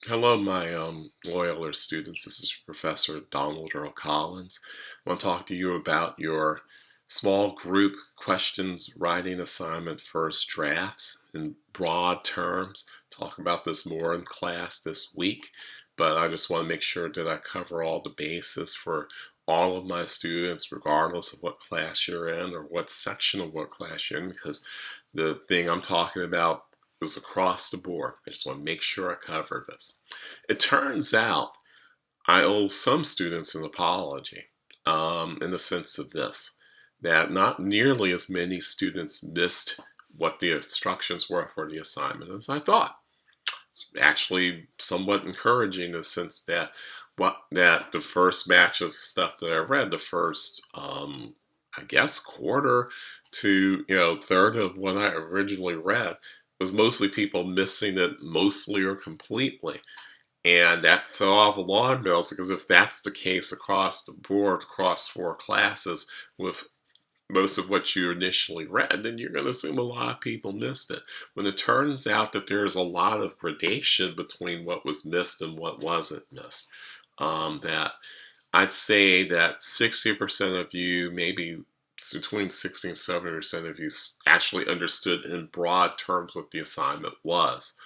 Hello, my loyal students. This is Professor Donald Earl Collins. I want to talk to you about your small group questions writing assignment first drafts in broad terms. Talk about this more in class this week, but I just want to make sure that I cover all the bases for all of my students, regardless of what class you're in or what section of what class you're in, because the thing I'm talking about is across the board. I just want to make sure I cover this. It turns out I owe some students an apology in the sense of this, that not nearly as many students missed what the instructions were for the assignment as I thought. It's actually somewhat encouraging in the sense that the first batch of stuff that I read, the first I guess quarter to third of what I originally read was mostly people missing it mostly or completely. And that set off alarm bells because if that's the case across the board, across four classes, with most of what you initially read, then you're going to assume a lot of people missed it. When it turns out that there's a lot of gradation between what was missed and what wasn't missed, that I'd say that 60% of you, maybe between 60 and 70% of you, actually understood in broad terms what the assignment was.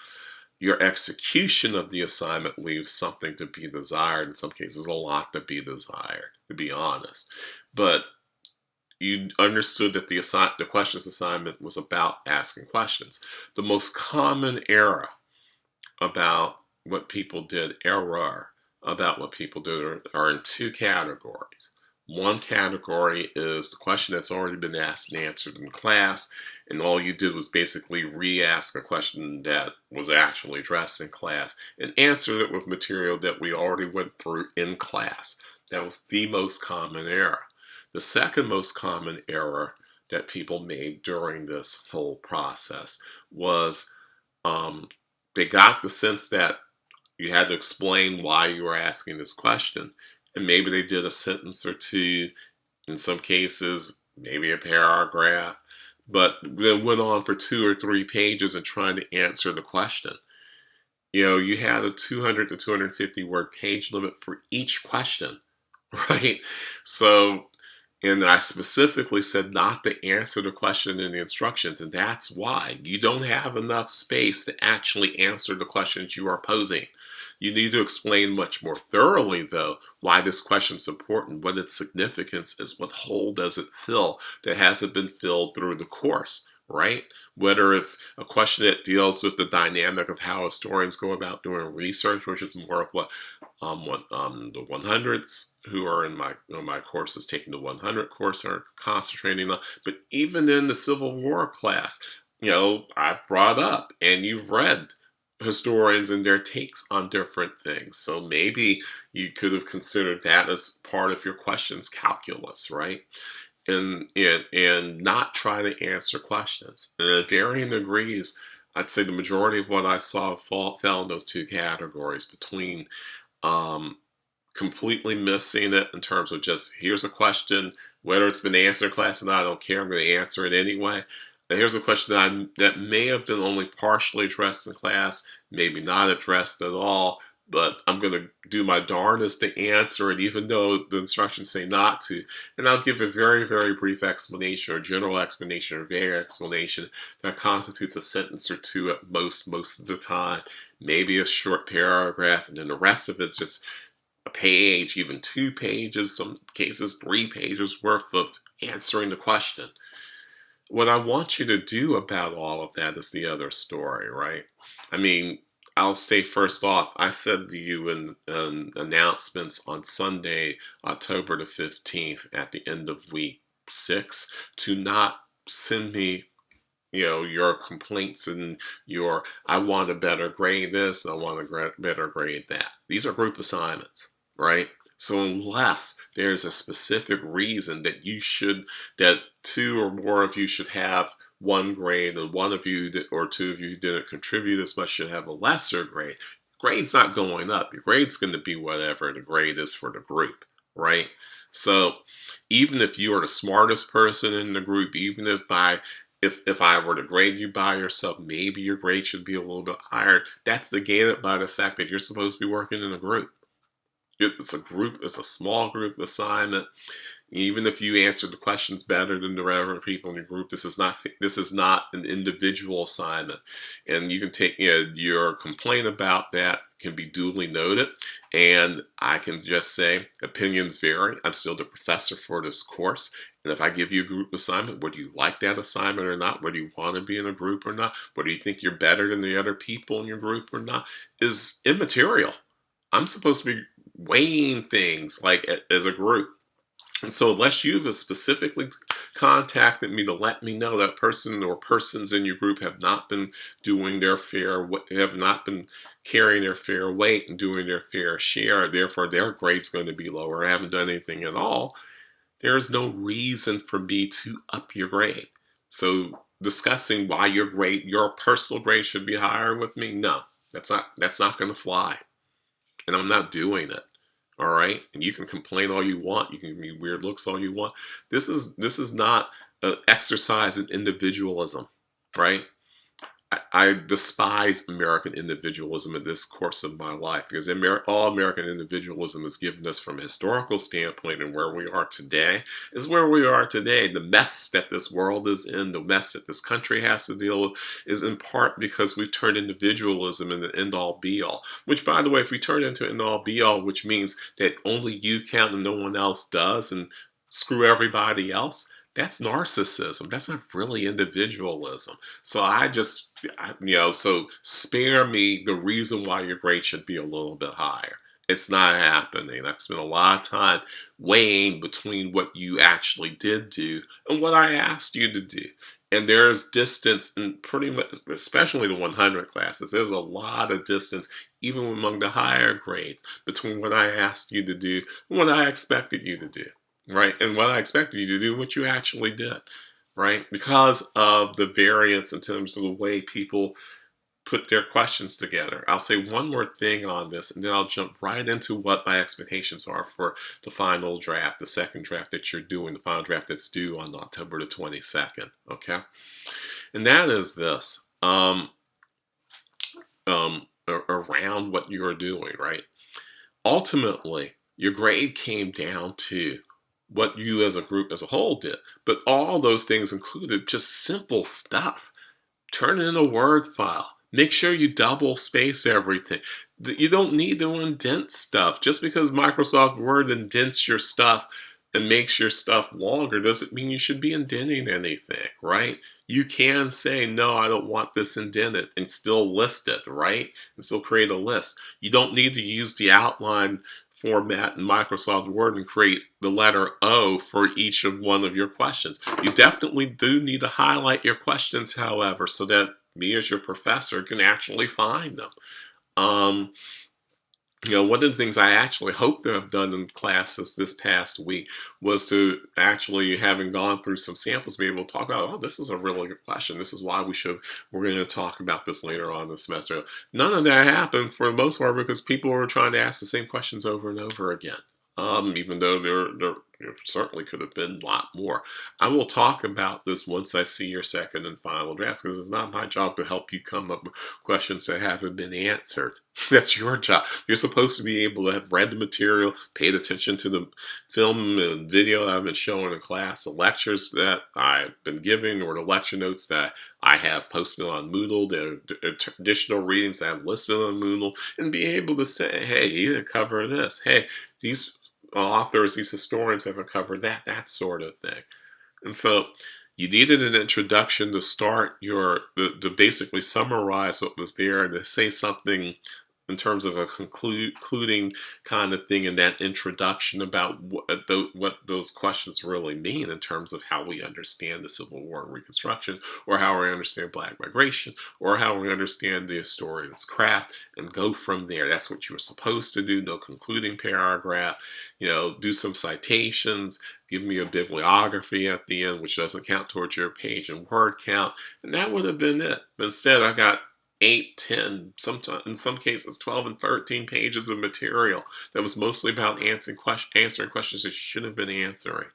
Your execution of the assignment leaves something to be desired, in some cases, a lot to be desired, to be honest. But you understood that the questions assignment was about asking questions. The most common about what people did, error about what people did are in two categories. One category is the question that's already been asked and answered in class, and all you did was basically re-ask a question that was actually addressed in class and answered it with material that we already went through in class. That was the most common error. The second most common error that people made during this whole process was um, they got the sense that you had to explain why you were asking this question. And maybe they did a sentence or two, in some cases, maybe a paragraph, but then went on for 2 or 3 pages and trying to answer the question. You had a 200 to 250 word page limit for each question, right? So and I specifically said not to answer the question in the instructions, and that's why you don't have enough space to actually answer the questions you are posing. You need to explain much more thoroughly, though, why this question is important, what its significance is, what hole does it fill that hasn't been filled through the course, right? Whether it's a question that deals with the dynamic of how historians go about doing research, which is more of what the 100s who are in my courses taking the 100 course are concentrating on. But even in the Civil War class, I've brought up and you've read historians and their takes on different things. So maybe you could have considered that as part of your questions calculus, right? And not try to answer questions. And at varying degrees, I'd say the majority of what I saw fell in those two categories between um, completely missing it in terms of just here's a question, whether it's been answered in class or not, I don't care. I'm going to answer it anyway. And here's a question that may have been only partially addressed in class, maybe not addressed at all, but I'm going to do my darndest to answer it, even though the instructions say not to. And I'll give a very, very brief explanation, or general explanation, or vague explanation that constitutes a sentence or two at most of the time. Maybe a short paragraph, and then the rest of it's just a page, even 2 pages, some cases 3 pages worth of answering the question. What I want you to do about all of that is the other story, right? I mean, I'll say first off, I said to you in announcements on Sunday, October the 15th, at the end of week 6, to not send me your complaints and your I want to better grade this and I want to better grade that. These are group assignments, right? So unless there's a specific reason that two or more of you should have one grade and one of you or two of you who didn't contribute as much should have a lesser grade, grade's not going up. Your grade's going to be whatever the grade is for the group, right? So even if you are the smartest person in the group, even if by if I were to grade you by yourself, maybe your grade should be a little bit higher. That's negated by the fact that you're supposed to be working in a group. It's a group, it's a small group assignment. Even if you answer the questions better than the other people in your group, this is not an individual assignment, and you can take your complaint about that can be duly noted, and I can just say opinions vary. I'm still the professor for this course, and if I give you a group assignment, whether you like that assignment or not, whether you want to be in a group or not, whether you think you're better than the other people in your group or not, is immaterial. I'm supposed to be weighing things like as a group. And so, unless you've specifically contacted me to let me know that person or persons in your group have not been doing their have not been carrying their fair weight and doing their fair share, therefore their grade's going to be lower, haven't done anything at all, there is no reason for me to up your grade. So, discussing why your personal grade should be higher with me, no, that's not going to fly, and I'm not doing it. All right, and you can complain all you want. You can give me weird looks all you want. This is not an exercise in individualism, right? I despise American individualism in this course of my life because all American individualism is given us from a historical standpoint, and where we are today is where we are today. The mess that this world is in, the mess that this country has to deal with, is in part because we've turned individualism into end all be all. Which, by the way, if we turn it into end all be all, which means that only you count and no one else does, and screw everybody else, that's narcissism. That's not really individualism. So so spare me the reason why your grade should be a little bit higher. It's not happening. I've spent a lot of time weighing between what you actually did do and what I asked you to do. And there's distance in pretty much, especially the 100 classes, there's a lot of distance, even among the higher grades, between what I asked you to do and what I expected you to do, right? And what I expected you to do, what you actually did, right? Because of the variance in terms of the way people put their questions together. I'll say one more thing on this, and then I'll jump right into what my expectations are for the final draft, the second draft that you're doing, the final draft that's due on October the 22nd. Okay, and that is this: around what you're doing, right? Ultimately, your grade came down to what you as a group as a whole did, but all those things included just simple stuff. Turn in a Word file. Make sure you double space everything. You don't need to indent stuff. Just because Microsoft Word indents your stuff and makes your stuff longer doesn't mean you should be indenting anything, right? You can say, no, I don't want this indented, and still list it, right? And still create a list. You don't need to use the outline format in Microsoft Word and create the letter O for each of one of your questions. You definitely do need to highlight your questions, however, so that me as your professor can actually find them. Um, One of the things I actually hope to have done in classes this past week was to actually, having gone through some samples, be able to talk about, oh, this is a really good question. This is why we're going to talk about this later on in the semester. None of that happened for the most part because people were trying to ask the same questions over and over again. Even though there certainly could have been a lot more. I will talk about this once I see your second and final draft because it's not my job to help you come up with questions that haven't been answered. That's your job. You're supposed to be able to have read the material, paid attention to the film and video that I've been showing in class, the lectures that I've been giving, or the lecture notes that I have posted on Moodle, the additional readings that I've listed on Moodle, and be able to say, hey, you didn't cover this. Hey, these authors, these historians have covered that sort of thing. And so you needed an introduction to start to basically summarize what was there and to say something in terms of a concluding kind of thing in that introduction about what those questions really mean in terms of how we understand the Civil War and Reconstruction, or how we understand Black migration, or how we understand the historian's craft, and go from there. That's what you were supposed to do. No concluding paragraph. Do some citations, give me a bibliography at the end, which doesn't count towards your page and word count, and that would have been it. But instead, I got 8, 10, sometimes in some cases 12 and 13 pages of material that was mostly about answering questions that you shouldn't have been answering.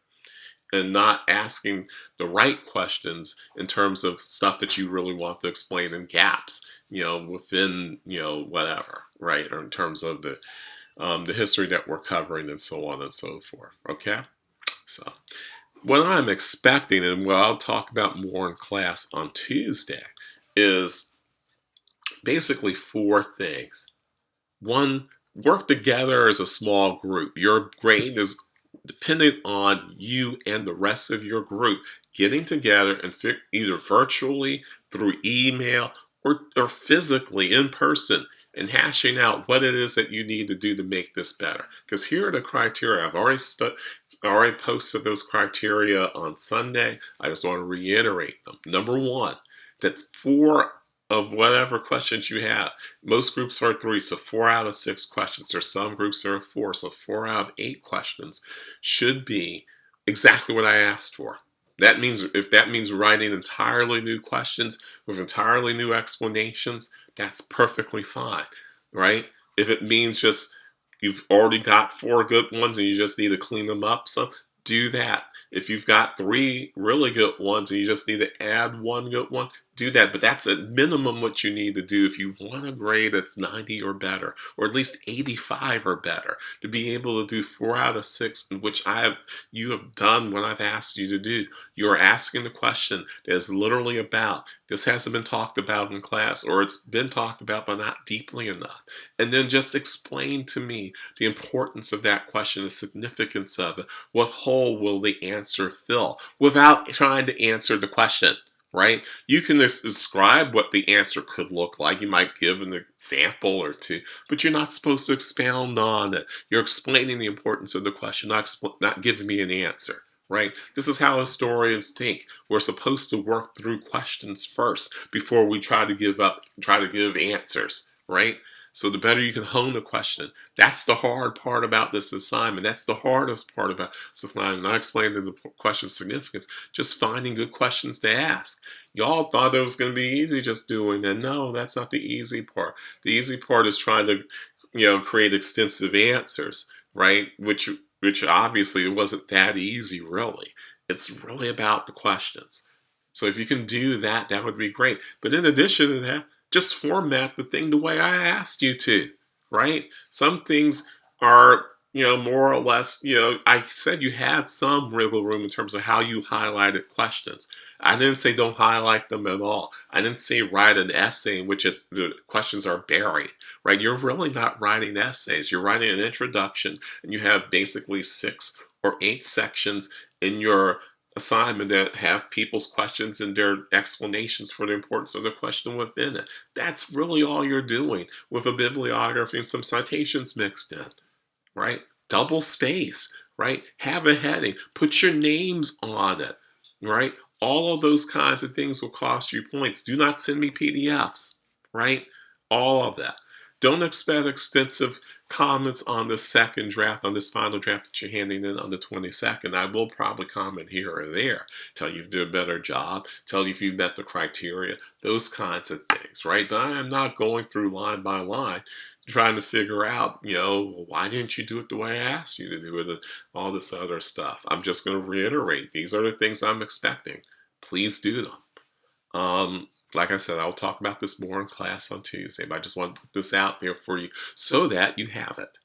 and not asking the right questions in terms of stuff that you really want to explain in gaps, within, whatever, right? Or in terms of the history that we're covering and so on and so forth. Okay? So, what I'm expecting and what I'll talk about more in class on Tuesday is basically four things. One, work together as a small group. Your grade is dependent on you and the rest of your group getting together and either virtually, through email, or physically in person and hashing out what it is that you need to do to make this better. Because here are the criteria. I've already posted those criteria on Sunday. I just want to reiterate them. Number one, that four of whatever questions you have. Most groups are three, so 4 out of 6 questions. There's some groups that are four, so 4 out of 8 questions should be exactly what I asked for. If that means writing entirely new questions with entirely new explanations, that's perfectly fine, right? If it means just you've already got 4 good ones and you just need to clean them up, so do that. If you've got 3 really good ones and you just need to add 1 good one, do that. But that's at minimum what you need to do if you want a grade that's 90 or better, or at least 85 or better, to be able to do 4 out of 6, which you have done what I've asked you to do. You're asking the question that is literally about, this hasn't been talked about in class, or it's been talked about but not deeply enough. And then just explain to me the importance of that question, the significance of it. What hole will the answer fill? Without trying to answer the question, right? You can describe what the answer could look like. You might give an example or two, but you're not supposed to expound on it. You're explaining the importance of the question, not giving me an answer, right? This is how historians think. We're supposed to work through questions first before we try to give answers, right? So the better you can hone the question. That's the hard part about this assignment. That's the hardest part about this assignment. Not explaining the question's significance, just finding good questions to ask. Y'all thought it was going to be easy just doing that. No, that's not the easy part. The easy part is trying to, create extensive answers, right? Which obviously it wasn't that easy, really. It's really about the questions. So if you can do that, that would be great. But in addition to that, just format the thing the way I asked you to, right? Some things are, more or less, I said you had some wiggle room in terms of how you highlighted questions. I didn't say don't highlight them at all. I didn't say write an essay in which the questions are buried, right? You're really not writing essays. You're writing an introduction, and you have basically 6 or 8 sections in your assignment that have people's questions and their explanations for the importance of the question within it. That's really all you're doing, with a bibliography and some citations mixed in, right? Double space, right? Have a heading, put your names on it, right? All of those kinds of things will cost you points. Do not send me PDFs, right? All of that. Don't expect extensive comments on the second draft, on this final draft that you're handing in on the 22nd. I will probably comment here or there, tell you if you did a better job, tell you if you met the criteria, those kinds of things, right? But I am not going through line by line trying to figure out, why didn't you do it the way I asked you to do it and all this other stuff. I'm just going to reiterate, these are the things I'm expecting. Please do them. Like I said, I'll talk about this more in class on Tuesday, but I just want to put this out there for you so that you have it.